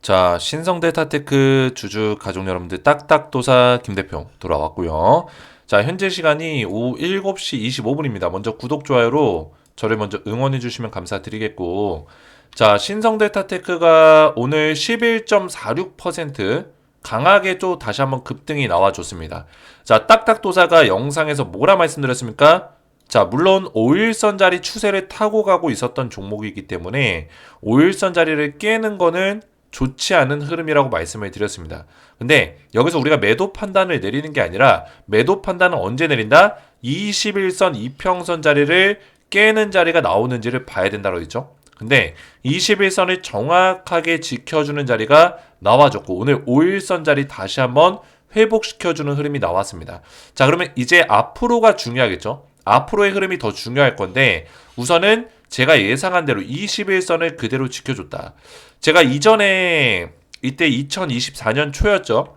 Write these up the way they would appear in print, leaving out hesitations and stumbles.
자, 신성데이터테크 주주 가족 여러분들 딱딱도사 김대표 돌아왔고요. 자, 현재 시간이 오후 7시 25분입니다. 먼저 구독, 좋아요로 저를 먼저 응원해 주시면 감사드리겠고, 자, 신성데이터테크가 오늘 11.46% 강하게 또 다시 한번 급등이 나와줬습니다. 자, 딱딱도사가 영상에서 뭐라 말씀드렸습니까? 자, 물론 5일선 자리 추세를 타고 가고 있었던 종목이기 때문에 5일선 자리를 깨는 거는 좋지 않은 흐름이라고 말씀을 드렸습니다. 근데 여기서 우리가 매도 판단을 내리는 게 아니라 매도 판단은 언제 내린다? 21선 이평선 자리를 깨는 자리가 나오는지를 봐야 된다고 했죠. 근데 21선을 정확하게 지켜주는 자리가 나와줬고 오늘 5일선 자리 다시 한번 회복시켜주는 흐름이 나왔습니다. 자, 그러면 이제 앞으로가 중요하겠죠. 앞으로의 흐름이 더 중요할 건데 우선은 제가 예상한 대로 21선을 그대로 지켜줬다. 제가 이전에 이때 2024년 초였죠.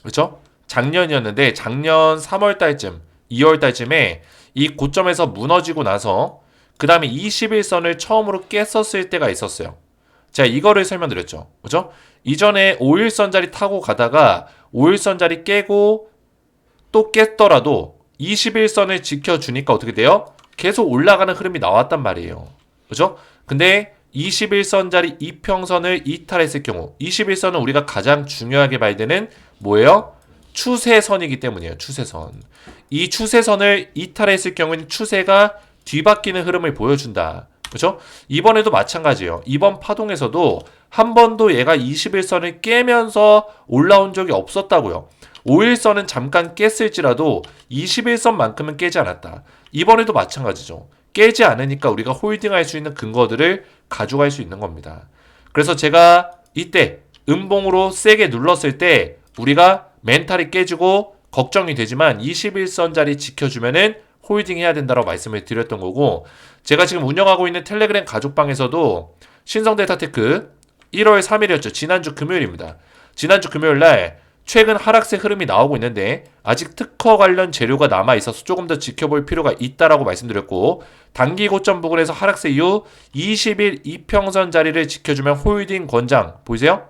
그렇죠? 작년이었는데 작년 3월 달쯤, 2월 달쯤에 이 고점에서 무너지고 나서 그 다음에 21선을 처음으로 깼었을 때가 있었어요. 제가 이거를 설명드렸죠. 그죠? 이전에 5일선 자리 타고 가다가 5일선 자리 깨고 또 깼더라도 21선을 지켜주니까 어떻게 돼요? 계속 올라가는 흐름이 나왔단 말이에요. 그죠? 근데 21선 자리 이평선을 이탈했을 경우 21선은 우리가 가장 중요하게 봐야 되는 뭐예요? 추세선이기 때문이에요. 추세선. 이 추세선을 이탈했을 경우에는 추세가 뒤바뀌는 흐름을 보여준다. 그렇죠? 이번에도 마찬가지예요. 이번 파동에서도 한 번도 얘가 21선을 깨면서 올라온 적이 없었다고요. 5일선은 잠깐 깼을지라도 21선만큼은 깨지 않았다. 이번에도 마찬가지죠. 깨지 않으니까 우리가 홀딩할 수 있는 근거들을 가져갈 수 있는 겁니다. 그래서 제가 이때 음봉으로 세게 눌렀을 때 우리가 멘탈이 깨지고 걱정이 되지만 21선 자리 지켜주면은 홀딩 해야 된다고 말씀을 드렸던 거고, 제가 지금 운영하고 있는 텔레그램 가족방에서도 신성데이터테크 1월 3일이었죠. 지난주 금요일입니다. 지난주 금요일 날 최근 하락세 흐름이 나오고 있는데 아직 특허 관련 재료가 남아 있어서 조금 더 지켜볼 필요가 있다라고 말씀드렸고, 단기 고점 부근에서 하락세 이후 20일 이평선 자리를 지켜주면 홀딩 권장 보이세요?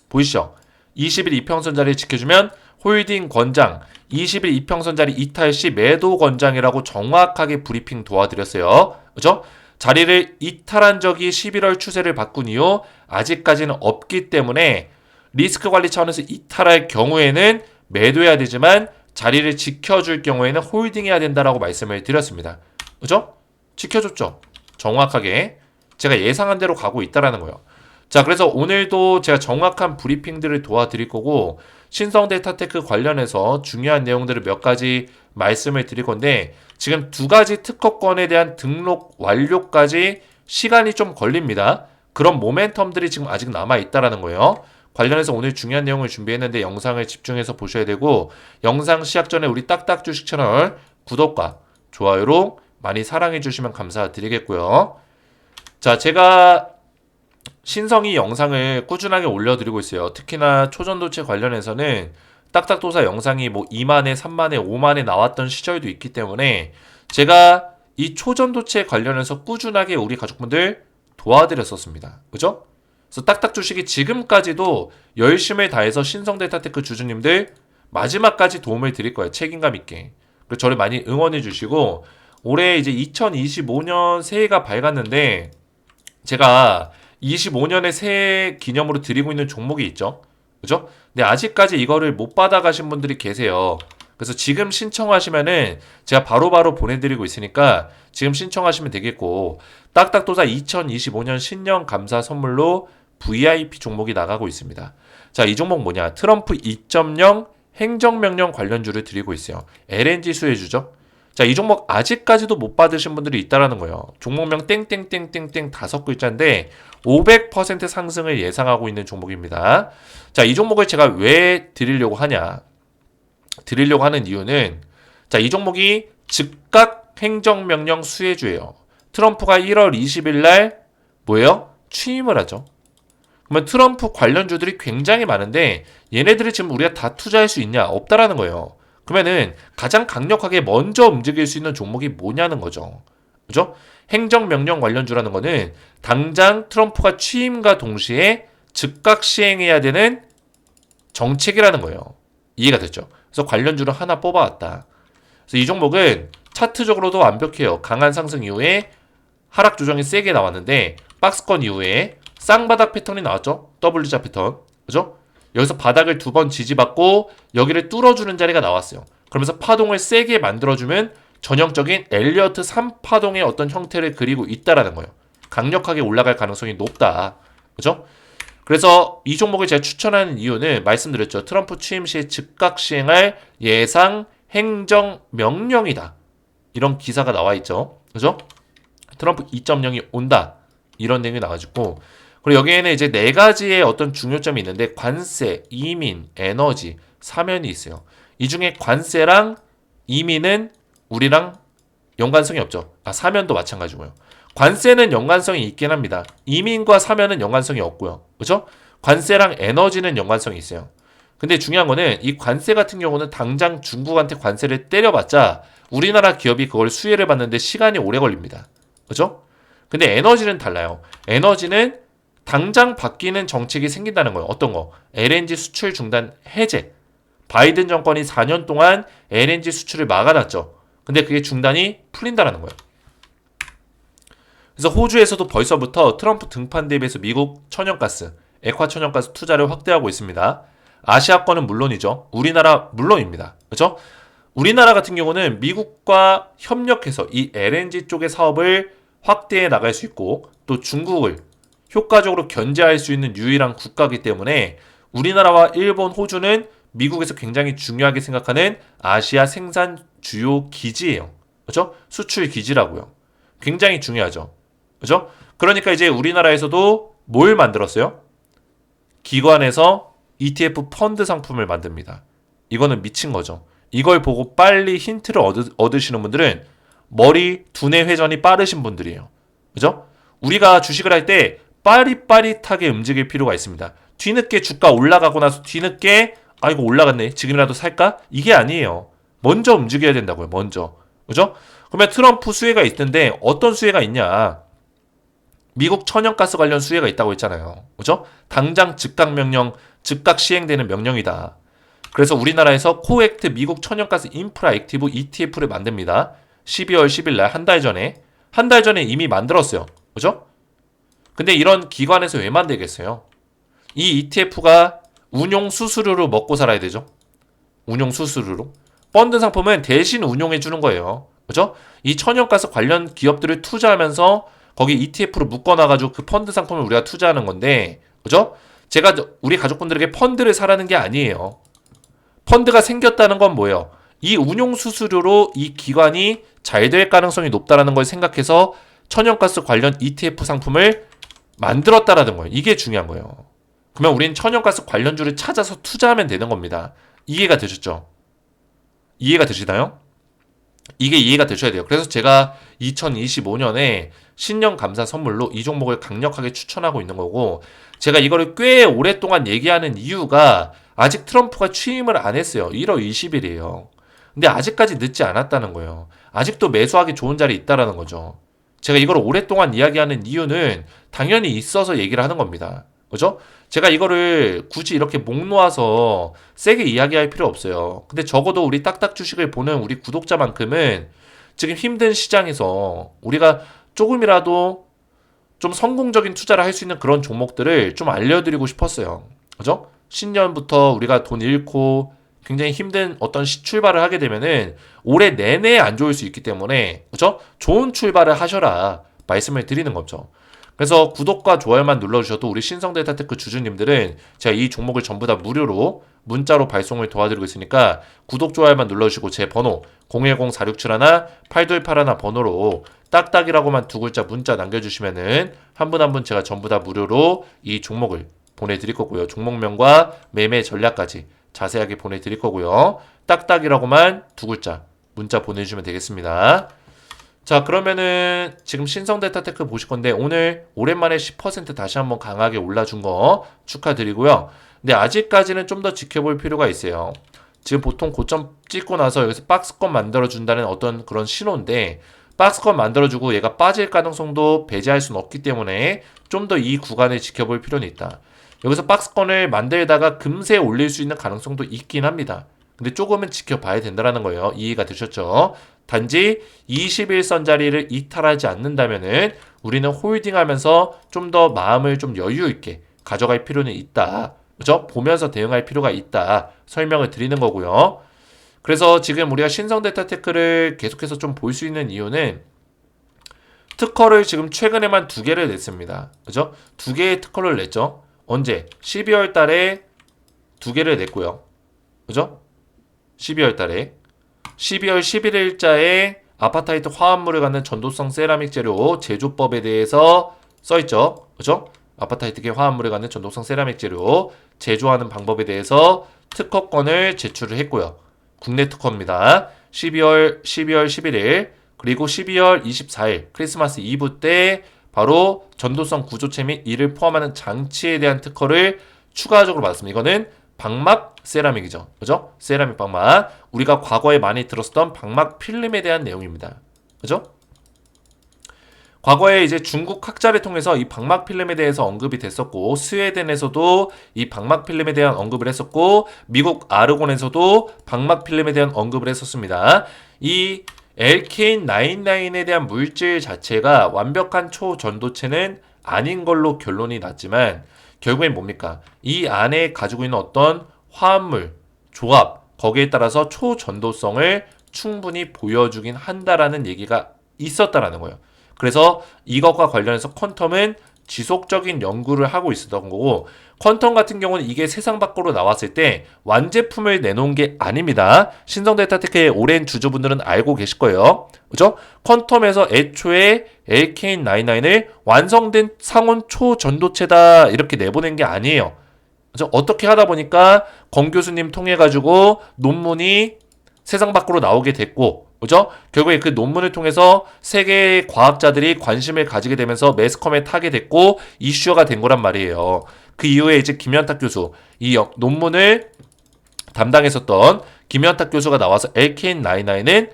보이시죠? 20일 이평선 자리를 지켜주면 홀딩 권장, 20일 이평선 자리 이탈 시 매도 권장이라고 정확하게 브리핑 도와드렸어요. 그죠? 자리를 이탈한 적이 11월 추세를 바꾼 이후 아직까지는 없기 때문에 리스크 관리 차원에서 이탈할 경우에는 매도해야 되지만 자리를 지켜줄 경우에는 홀딩해야 된다라고 말씀을 드렸습니다. 그죠? 지켜줬죠? 정확하게 제가 예상한 대로 가고 있다라는 거예요. 자, 그래서 오늘도 제가 정확한 브리핑들을 도와드릴 거고, 신성데이터테크 관련해서 중요한 내용들을 몇 가지 말씀을 드릴 건데, 지금 두 가지 특허권에 대한 등록 완료까지 시간이 좀 걸립니다. 그런 모멘텀들이 지금 아직 남아있다라는 거예요. 관련해서 오늘 중요한 내용을 준비했는데 영상을 집중해서 보셔야 되고, 영상 시작 전에 우리 딱딱 주식 채널 구독과 좋아요로 많이 사랑해 주시면 감사드리겠고요. 자, 제가 신성이 영상을 꾸준하게 올려드리고 있어요. 특히나 초전도체 관련해서는 딱딱도사 영상이 뭐 2만에, 3만에, 5만에 나왔던 시절도 있기 때문에 제가 이 초전도체 관련해서 꾸준하게 우리 가족분들 도와드렸었습니다. 그죠? 그래서 딱딱 주식이 지금까지도 열심을 다해서 신성데이터테크 주주님들 마지막까지 도움을 드릴 거예요. 책임감 있게. 그리고 저를 많이 응원해 주시고, 올해 이제 2025년 새해가 밝았는데 제가 25년의 새해 기념으로 드리고 있는 종목이 있죠. 그죠? 근데 아직까지 이거를 못 받아가신 분들이 계세요. 그래서 지금 신청하시면은 제가 바로바로 보내드리고 있으니까 지금 신청하시면 되겠고, 딱딱도사 2025년 신년 감사 선물로 VIP 종목이 나가고 있습니다. 자, 이 종목 뭐냐? 트럼프 2.0 행정명령 관련주를 드리고 있어요. LNG 수혜주죠. 자, 이 종목 아직까지도 못 받으신 분들이 있다라는 거예요. 종목명 땡땡땡땡땡 5글자인데 500% 상승을 예상하고 있는 종목입니다. 자, 이 종목을 제가 왜 드리려고 하냐? 드리려고 하는 이유는, 자, 이 종목이 즉각 행정명령 수혜주예요. 트럼프가 1월 20일 날 뭐예요? 취임을 하죠. 그러면 트럼프 관련주들이 굉장히 많은데 얘네들이 지금 우리가 다 투자할 수 있냐? 없다라는 거예요. 그러면은 가장 강력하게 먼저 움직일 수 있는 종목이 뭐냐는 거죠. 그죠? 행정명령 관련주라는 거는 당장 트럼프가 취임과 동시에 즉각 시행해야 되는 정책이라는 거예요. 이해가 됐죠? 그래서 관련주를 하나 뽑아왔다. 그래서 이 종목은 차트적으로도 완벽해요. 강한 상승 이후에 하락 조정이 세게 나왔는데 박스권 이후에 쌍바닥 패턴이 나왔죠. W자 패턴. 그죠? 여기서 바닥을 두 번 지지받고 여기를 뚫어주는 자리가 나왔어요. 그러면서 파동을 세게 만들어주면 전형적인 엘리어트 3파동의 어떤 형태를 그리고 있다라는 거예요. 강력하게 올라갈 가능성이 높다. 그죠? 그래서 이 종목을 제가 추천하는 이유는 말씀드렸죠. 트럼프 취임 시에 즉각 시행할 예상 행정 명령이다. 이런 기사가 나와 있죠. 그죠? 트럼프 2.0이 온다. 이런 내용이 나와가지고. 그리고 여기에는 이제 네 가지의 어떤 중요점이 있는데 관세, 이민, 에너지, 사면이 있어요. 이 중에 관세랑 이민은 우리랑 연관성이 없죠. 사면도 마찬가지고요. 관세는 연관성이 있긴 합니다. 이민과 사면은 연관성이 없고요. 그죠? 관세랑 에너지는 연관성이 있어요. 근데 중요한 거는 이 관세 같은 경우는 당장 중국한테 관세를 때려봤자 우리나라 기업이 그걸 수혜를 받는데 시간이 오래 걸립니다. 그죠? 근데 에너지는 달라요. 에너지는 당장 바뀌는 정책이 생긴다는 거예요. 어떤 거? LNG 수출 중단 해제. 바이든 정권이 4년 동안 LNG 수출을 막아놨죠. 근데 그게 중단이 풀린다는 거예요. 그래서 호주에서도 벌써부터 트럼프 등판 대비해서 미국 천연가스, 액화 천연가스 투자를 확대하고 있습니다. 아시아권은 물론이죠. 우리나라 물론입니다. 그렇죠? 우리나라 같은 경우는 미국과 협력해서 이 LNG 쪽의 사업을 확대해 나갈 수 있고 또 중국을 효과적으로 견제할 수 있는 유일한 국가이기 때문에 우리나라와 일본, 호주는 미국에서 굉장히 중요하게 생각하는 아시아 생산 주요 기지예요. 그렇죠? 수출 기지라고요. 굉장히 중요하죠. 그죠? 그러니까 이제 우리나라에서도 뭘 만들었어요? 기관에서 ETF 펀드 상품을 만듭니다. 이거는 미친 거죠. 이걸 보고 빨리 힌트를 얻으시는 분들은 머리 두뇌 회전이 빠르신 분들이에요. 그죠? 우리가 주식을 할 때 빠릿빠릿하게 움직일 필요가 있습니다. 뒤늦게 주가 올라가고 나서 뒤늦게 이거 올라갔네. 지금이라도 살까? 이게 아니에요. 먼저 움직여야 된다고요. 먼저. 그죠? 그러면 트럼프 수혜가 있던데 어떤 수혜가 있냐? 미국 천연가스 관련 수혜가 있다고 했잖아요. 그죠? 당장 즉각 명령, 즉각 시행되는 명령이다. 그래서 우리나라에서 코액트 미국 천연가스 인프라 액티브 ETF를 만듭니다. 12월 10일 날 한 달 전에. 한 달 전에 이미 만들었어요. 그죠? 근데 이런 기관에서 왜 만들겠어요? 이 ETF가 운용 수수료로 먹고 살아야 되죠. 운용 수수료로. 펀드 상품은 대신 운용해 주는 거예요. 그죠? 이 천연가스 관련 기업들을 투자하면서 거기 ETF로 묶어놔가지고 그 펀드 상품을 우리가 투자하는 건데, 그죠? 제가 우리 가족분들에게 펀드를 사라는 게 아니에요. 펀드가 생겼다는 건 뭐예요? 이 운용 수수료로 이 기관이 잘 될 가능성이 높다라는 걸 생각해서 천연가스 관련 ETF 상품을 만들었다라는 거예요. 이게 중요한 거예요. 그러면 우리는 천연가스 관련주를 찾아서 투자하면 되는 겁니다. 이해가 되셨죠? 이해가 되시나요? 이게 이해가 되셔야 돼요. 그래서 제가 2025년에 신년 감사 선물로 이 종목을 강력하게 추천하고 있는 거고, 제가 이거를 꽤 오랫동안 얘기하는 이유가 아직 트럼프가 취임을 안 했어요. 1월 20일이에요. 근데 아직까지 늦지 않았다는 거예요. 아직도 매수하기 좋은 자리에 있다라는 거죠. 제가 이걸 오랫동안 이야기하는 이유는 당연히 있어서 얘기를 하는 겁니다. 그죠? 제가 이거를 굳이 이렇게 목 놓아서 세게 이야기할 필요 없어요. 근데 적어도 우리 딱딱 주식을 보는 우리 구독자만큼은 지금 힘든 시장에서 우리가 조금이라도 좀 성공적인 투자를 할 수 있는 그런 종목들을 좀 알려드리고 싶었어요. 그죠? 신년부터 우리가 돈 잃고 굉장히 힘든 어떤 출발을 하게 되면은 올해 내내 안 좋을 수 있기 때문에, 그죠? 좋은 출발을 하셔라 말씀을 드리는 거죠. 그래서 구독과 좋아요만 눌러주셔도 우리 신성데이터테크 주주님들은 제가 이 종목을 전부 다 무료로 문자로 발송을 도와드리고 있으니까 구독, 좋아요만 눌러주시고 제 번호 010-4671-8281 번호로 딱딱이라고만 두 글자 문자 남겨주시면은 한 분 한 분 제가 전부 다 무료로 이 종목을 보내드릴 거고요. 종목명과 매매 전략까지 자세하게 보내드릴 거고요. 딱딱이라고만 두 글자 문자 보내주시면 되겠습니다. 자, 그러면은 지금 신성데이터테크 보실 건데 오늘 오랜만에 10% 다시 한번 강하게 올라준 거 축하드리고요. 근데 아직까지는 좀 더 지켜볼 필요가 있어요. 지금 보통 고점 찍고 나서 여기서 박스권 만들어준다는 어떤 그런 신호인데, 박스권 만들어주고 얘가 빠질 가능성도 배제할 수는 없기 때문에 좀 더 이 구간을 지켜볼 필요는 있다. 여기서 박스권을 만들다가 금세 올릴 수 있는 가능성도 있긴 합니다. 근데 조금은 지켜봐야 된다는 거예요. 이해가 되셨죠? 단지 21선 자리를 이탈하지 않는다면은 우리는 홀딩하면서 좀 더 마음을 좀 여유 있게 가져갈 필요는 있다. 그죠? 보면서 대응할 필요가 있다. 설명을 드리는 거고요. 그래서 지금 우리가 신성 데이터테크를 계속해서 좀 볼 수 있는 이유는 특허를 지금 최근에만 2개를 냈습니다. 그죠? 2개의 특허를 냈죠. 언제? 12월 달에 2개를 냈고요. 그죠? 12월 달에 12월 11일자에 아파타이트 화합물을 갖는 전도성 세라믹 재료 제조법에 대해서 써있죠. 그죠? 아파타이트계 화합물을 갖는 전도성 세라믹 재료 제조하는 방법에 대해서 특허권을 제출을 했고요. 국내 특허입니다. 12월 11일 그리고 12월 24일 크리스마스 이브 때 바로 전도성 구조체 및 이를 포함하는 장치에 대한 특허를 추가적으로 받았습니다. 이거는 방막 세라믹이죠. 그죠? 세라믹 방막. 우리가 과거에 많이 들었었던 방막 필름에 대한 내용입니다. 그죠? 과거에 이제 중국 학자를 통해서 이 방막 필름에 대해서 언급이 됐었고, 스웨덴에서도 이 방막 필름에 대한 언급을 했었고, 미국 아르곤에서도 방막 필름에 대한 언급을 했었습니다. 이 LK99에 대한 물질 자체가 완벽한 초전도체는 아닌 걸로 결론이 났지만 결국엔 뭡니까? 이 안에 가지고 있는 어떤 화합물, 조합, 거기에 따라서 초전도성을 충분히 보여주긴 한다라는 얘기가 있었다라는 거예요. 그래서 이것과 관련해서 퀀텀은 지속적인 연구를 하고 있었던 거고, 퀀텀 같은 경우는 이게 세상 밖으로 나왔을 때 완제품을 내놓은 게 아닙니다. 신성 데이터테크의 오랜 주주분들은 알고 계실 거예요. 그죠? 퀀텀에서 애초에 LK99을 완성된 상온 초전도체다 이렇게 내보낸 게 아니에요. 그죠? 어떻게 하다 보니까 권 교수님 통해 가지고 논문이 세상 밖으로 나오게 됐고, 그죠? 결국에 그 논문을 통해서 세계의 과학자들이 관심을 가지게 되면서 매스컴에 타게 됐고 이슈가 된 거란 말이에요. 그 이후에 이제 김현탁 교수, 이 논문을 담당했었던 김현탁 교수가 나와서 LK99은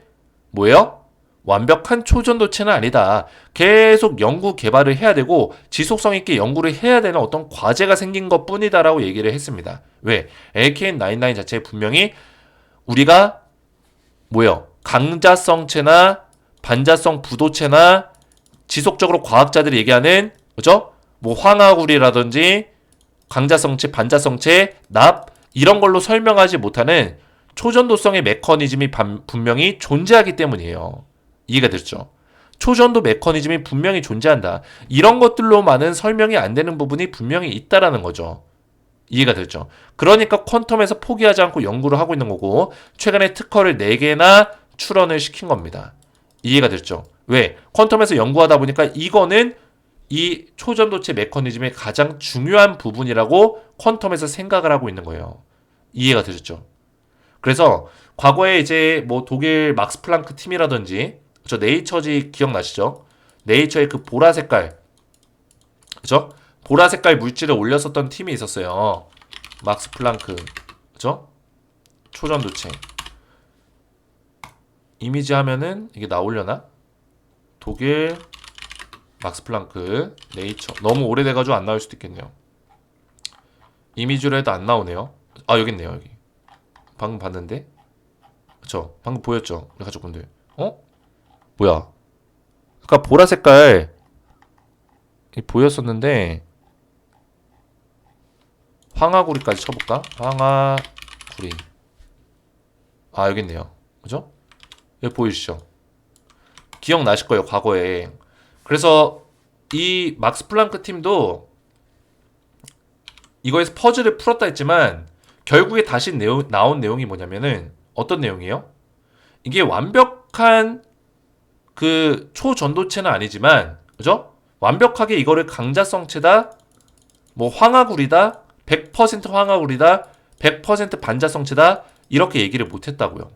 뭐예요? 완벽한 초전도체는 아니다. 계속 연구 개발을 해야 되고 지속성 있게 연구를 해야 되는 어떤 과제가 생긴 것 뿐이다라고 얘기를 했습니다. 왜? LK99 자체에 분명히 우리가 뭐예요? 강자성체나 반자성 부도체나 지속적으로 과학자들이 얘기하는 그죠? 뭐 황화구리라든지 강자성체, 반자성체, 납 이런 걸로 설명하지 못하는 초전도성의 메커니즘이 분명히 존재하기 때문이에요. 이해가 됐죠? 초전도 메커니즘이 분명히 존재한다. 이런 것들로만은 설명이 안 되는 부분이 분명히 있다라는 거죠. 이해가 됐죠? 그러니까 퀀텀에서 포기하지 않고 연구를 하고 있는 거고 최근에 특허를 4개나 출원을 시킨 겁니다. 이해가 됐죠? 왜? 퀀텀에서 연구하다 보니까 이거는 이 초전도체 메커니즘의 가장 중요한 부분이라고 퀀텀에서 생각을 하고 있는 거예요. 이해가 되셨죠? 그래서 과거에 이제 뭐 독일 막스 플랑크 팀이라든지 저 네이처지 기억나시죠? 네이처의 그 보라 색깔 그죠? 보라 색깔 물질을 올렸었던 팀이 있었어요. 막스 플랑크 그죠? 초전도체 이미지 하면은 이게 나오려나? 독일 막스 플랑크 네이처 너무 오래돼가지고 안 나올 수도 있겠네요. 이미지로 해도 안 나오네요. 아 여기 있네요. 여기 방금 봤는데 그쵸? 방금 보였죠? 우리 가족분들 어? 뭐야 아까 보라 색깔 보였었는데 황화구리까지 쳐볼까? 황화구리 아 여기 있네요. 그죠? 여기 보이시죠? 기억나실 거예요 과거에. 그래서 이 막스 플랑크 팀도 이거에서 퍼즐을 풀었다 했지만 결국에 다시 나온 내용이 뭐냐면은 어떤 내용이에요? 이게 완벽한 그 초전도체는 아니지만 그죠? 완벽하게 이거를 강자성체다 뭐 황화구리다 100% 황화구리다 100% 반자성체다 이렇게 얘기를 못했다고요.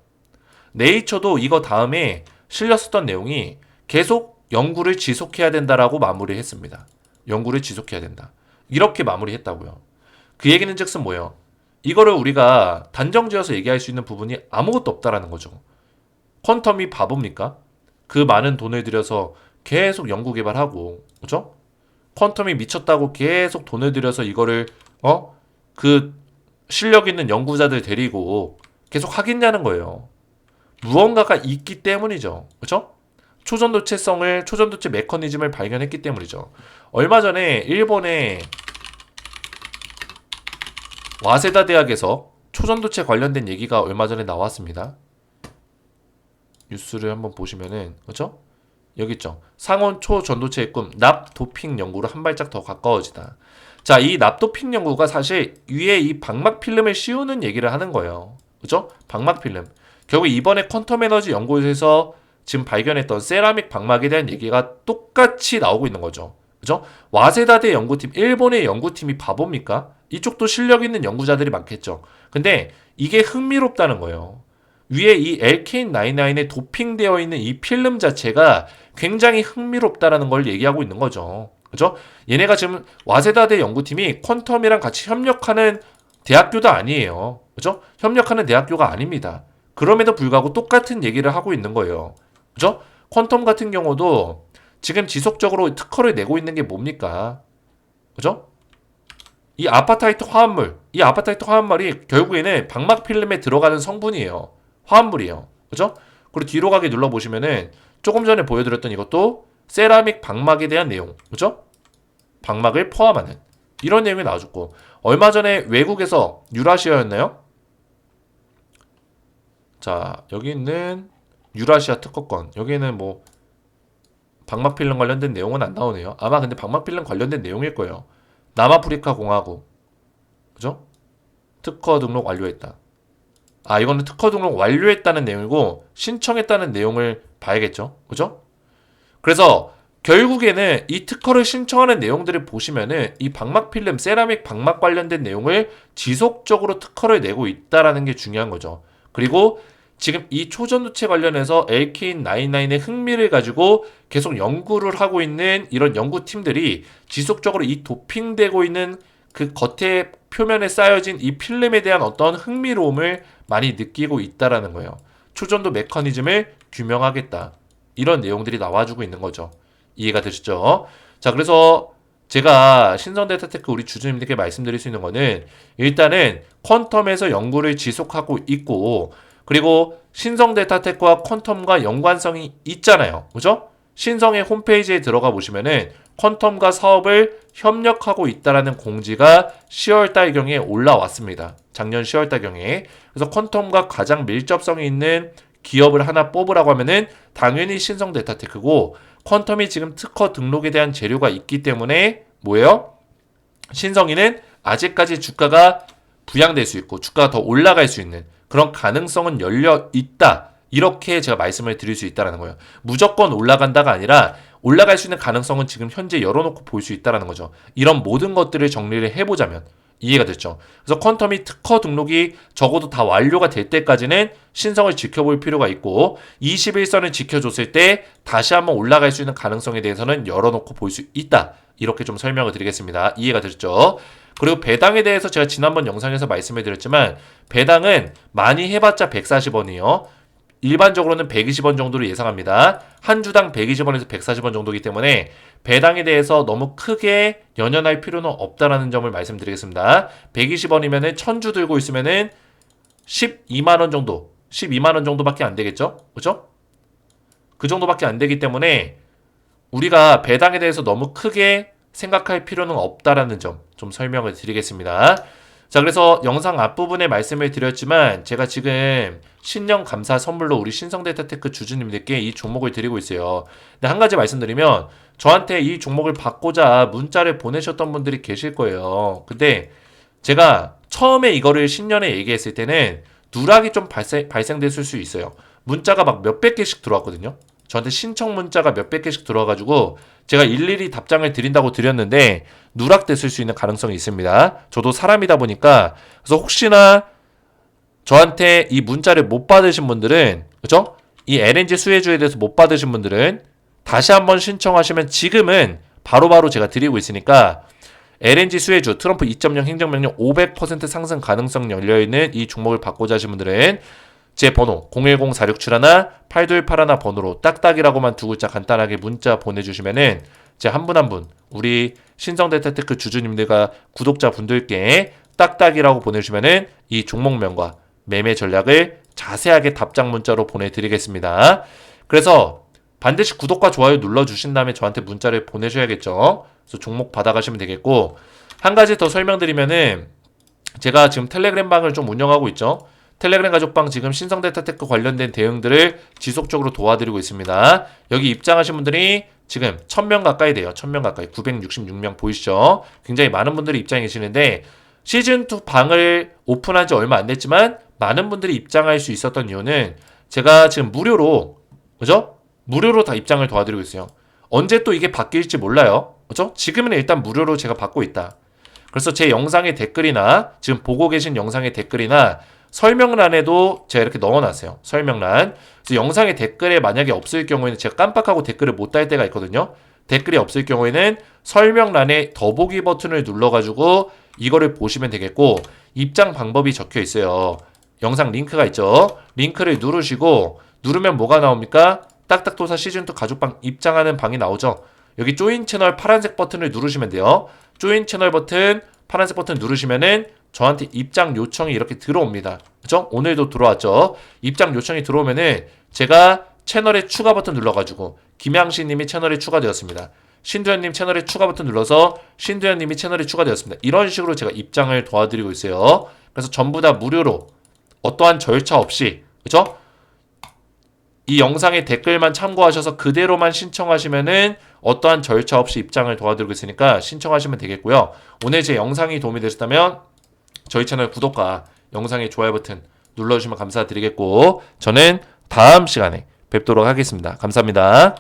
네이처도 이거 다음에 실렸었던 내용이 계속 연구를 지속해야 된다라고 마무리를 했습니다. 연구를 지속해야 된다. 이렇게 마무리했다고요. 그 얘기는 즉슨 뭐예요? 이거를 우리가 단정지어서 얘기할 수 있는 부분이 아무것도 없다라는 거죠. 퀀텀이 바보입니까? 그 많은 돈을 들여서 계속 연구 개발하고 그죠? 퀀텀이 미쳤다고 계속 돈을 들여서 이거를 그 실력 있는 연구자들 데리고 계속 하겠냐는 거예요. 무언가가 있기 때문이죠. 그렇죠? 초전도체 메커니즘을 발견했기 때문이죠. 얼마 전에 일본의 와세다 대학에서 초전도체 관련된 얘기가 얼마 전에 나왔습니다. 뉴스를 한번 보시면은, 그렇죠? 여기 있죠. 상온 초전도체의 꿈, 납 도핑 연구로 한 발짝 더 가까워지다. 자, 이 납 도핑 연구가 사실 위에 이 방막 필름을 씌우는 얘기를 하는 거예요. 그죠? 방막 필름. 결국 이번에 퀀텀 에너지 연구소에서 지금 발견했던 세라믹 방막에 대한 얘기가 똑같이 나오고 있는 거죠. 그죠? 와세다대 연구팀, 일본의 연구팀이 바보입니까? 이쪽도 실력 있는 연구자들이 많겠죠. 근데 이게 흥미롭다는 거예요. 위에 이 LK99에 도핑되어 있는 이 필름 자체가 굉장히 흥미롭다라는 걸 얘기하고 있는 거죠. 그죠? 얘네가 지금 와세다대 연구팀이 퀀텀이랑 같이 협력하는 대학교도 아니에요. 그죠? 협력하는 대학교가 아닙니다. 그럼에도 불구하고 똑같은 얘기를 하고 있는 거예요. 그죠? 퀀텀 같은 경우도 지금 지속적으로 특허를 내고 있는 게 뭡니까? 그죠? 이 아파타이트 화합물이 결국에는 방막 필름에 들어가는 성분이에요. 화합물이에요. 그죠? 그리고 뒤로 가게 눌러보시면은 조금 전에 보여드렸던 이것도 세라믹 방막에 대한 내용. 그죠? 방막을 포함하는 이런 내용이 나와줬고, 얼마 전에 외국에서 유라시아였나요? 자, 여기 있는 유라시아 특허권. 여기는 뭐 방막 필름 관련된 내용은 안 나오네요. 아마 근데 방막 필름 관련된 내용일 거예요. 남아프리카 공화국. 그죠? 특허 등록 완료했다. 아, 이거는 특허 등록 완료했다는 내용이고 신청했다는 내용을 봐야겠죠. 그죠? 그래서 결국에는 이 특허를 신청하는 내용들을 보시면은 이 방막 필름, 세라믹 방막 관련된 내용을 지속적으로 특허를 내고 있다라는 게 중요한 거죠. 그리고 지금 이 초전도체 관련해서 LK99의 흥미를 가지고 계속 연구를 하고 있는 이런 연구팀들이 지속적으로 이 도핑되고 있는 그 겉에 표면에 쌓여진 이 필름에 대한 어떤 흥미로움을 많이 느끼고 있다라는 거예요. 초전도 메커니즘을 규명하겠다. 이런 내용들이 나와주고 있는 거죠. 이해가 되시죠? 자, 그래서 제가 신성데이터테크 우리 주주님들께 말씀드릴 수 있는 거는 일단은 퀀텀에서 연구를 지속하고 있고, 그리고 신성데이터테크와 퀀텀과 연관성이 있잖아요. 그죠? 신성의 홈페이지에 들어가 보시면은 퀀텀과 사업을 협력하고 있다라는 공지가 10월달경에 올라왔습니다. 작년 10월달경에. 그래서 퀀텀과 가장 밀접성이 있는 기업을 하나 뽑으라고 하면은 당연히 신성데이터테크고, 퀀텀이 지금 특허 등록에 대한 재료가 있기 때문에 뭐예요? 신성이는 아직까지 주가가 부양될 수 있고 주가가 더 올라갈 수 있는 그런 가능성은 열려 있다. 이렇게 제가 말씀을 드릴 수 있다는 거예요. 무조건 올라간다가 아니라 올라갈 수 있는 가능성은 지금 현재 열어놓고 볼 수 있다는 거죠. 이런 모든 것들을 정리를 해보자면 이해가 됐죠. 그래서 퀀텀이 특허 등록이 적어도 다 완료가 될 때까지는 신성을 지켜볼 필요가 있고 21선을 지켜줬을 때 다시 한번 올라갈 수 있는 가능성에 대해서는 열어놓고 볼 수 있다. 이렇게 좀 설명을 드리겠습니다. 이해가 되셨죠? 그리고 배당에 대해서 제가 지난번 영상에서 말씀을 드렸지만 배당은 많이 해봤자 140원이요. 일반적으로는 120원 정도로 예상합니다. 한 주당 120원에서 140원 정도이기 때문에 배당에 대해서 너무 크게 연연할 필요는 없다라는 점을 말씀드리겠습니다. 120원이면은 1000주 들고 있으면은 12만원 정도, 12만원 정도밖에 안 되겠죠? 그죠? 그 정도밖에 안 되기 때문에 우리가 배당에 대해서 너무 크게 생각할 필요는 없다라는 점 좀 설명을 드리겠습니다. 자, 그래서 영상 앞부분에 말씀을 드렸지만 제가 지금 신년 감사 선물로 우리 신성데이터테크 주주님들께 이 종목을 드리고 있어요. 근데 한 가지 말씀드리면 저한테 이 종목을 받고자 문자를 보내셨던 분들이 계실 거예요. 근데 제가 처음에 이거를 신년에 얘기했을 때는 누락이 좀 발생됐을 수 있어요. 문자가 막 몇백 개씩 들어왔거든요. 저한테 신청 문자가 몇백 개씩 들어와가지고 제가 일일이 답장을 드린다고 드렸는데 누락됐을 수 있는 가능성이 있습니다. 저도 사람이다 보니까. 그래서 혹시나 저한테 이 문자를 못 받으신 분들은, 그죠? 이 LNG 수혜주에 대해서 못 받으신 분들은 다시 한번 신청하시면 지금은 바로바로 제가 드리고 있으니까 LNG 수혜주 트럼프 2.0 행정명령 500% 상승 가능성 열려있는 이 종목을 받고자 하신 분들은 제 번호 010-4671-8281 번호로 딱딱이라고만 두 글자 간단하게 문자 보내주시면은 제 한 분 한 분 우리 신성데이터테크 주주님들과 구독자분들께 딱딱이라고 보내주시면은 이 종목명과 매매 전략을 자세하게 답장 문자로 보내드리겠습니다. 그래서 반드시 구독과 좋아요 눌러주신 다음에 저한테 문자를 보내셔야겠죠. 그래서 종목 받아가시면 되겠고, 한 가지 더 설명드리면은 제가 지금 텔레그램 방을 좀 운영하고 있죠. 텔레그램 가족방 지금 신성데이터테크 관련된 대응들을 지속적으로 도와드리고 있습니다. 여기 입장하신 분들이 지금 1000명 가까이 돼요. 1000명 가까이. 966명 보이시죠? 굉장히 많은 분들이 입장해 계시는데, 시즌2 방을 오픈한 지 얼마 안 됐지만 많은 분들이 입장할 수 있었던 이유는 제가 지금 무료로, 그죠? 무료로 다 입장을 도와드리고 있어요. 언제 또 이게 바뀔지 몰라요. 그죠? 지금은 일단 무료로 제가 받고 있다. 그래서 제 영상의 댓글이나 지금 보고 계신 영상의 댓글이나 설명란에도 제가 이렇게 넣어놨어요. 설명란. 그래서 영상의 댓글에 만약에 없을 경우에는 제가 깜빡하고 댓글을 못 달 때가 있거든요. 댓글이 없을 경우에는 설명란에 더보기 버튼을 눌러가지고 이거를 보시면 되겠고, 입장 방법이 적혀 있어요. 영상 링크가 있죠. 링크를 누르시고, 누르면 뭐가 나옵니까? 딱딱도사 시즌2 가족방 입장하는 방이 나오죠. 여기 조인 채널 파란색 버튼을 누르시면 돼요. 조인 채널 버튼 파란색 버튼 누르시면은 저한테 입장 요청이 이렇게 들어옵니다. 그죠? 오늘도 들어왔죠. 입장 요청이 들어오면은 제가 채널에 추가 버튼 눌러가지고 김양신님이 채널에 추가되었습니다. 신두현님 채널에 추가 버튼 눌러서 신두현님이 채널에 추가되었습니다. 이런 식으로 제가 입장을 도와드리고 있어요. 그래서 전부 다 무료로 어떠한 절차 없이, 그죠? 이 영상의 댓글만 참고하셔서 그대로만 신청하시면은 어떠한 절차 없이 입장을 도와드리고 있으니까 신청하시면 되겠고요. 오늘 제 영상이 도움이 되셨다면 저희 채널 구독과 영상의 좋아요 버튼 눌러주시면 감사드리겠고, 저는 다음 시간에 뵙도록 하겠습니다. 감사합니다.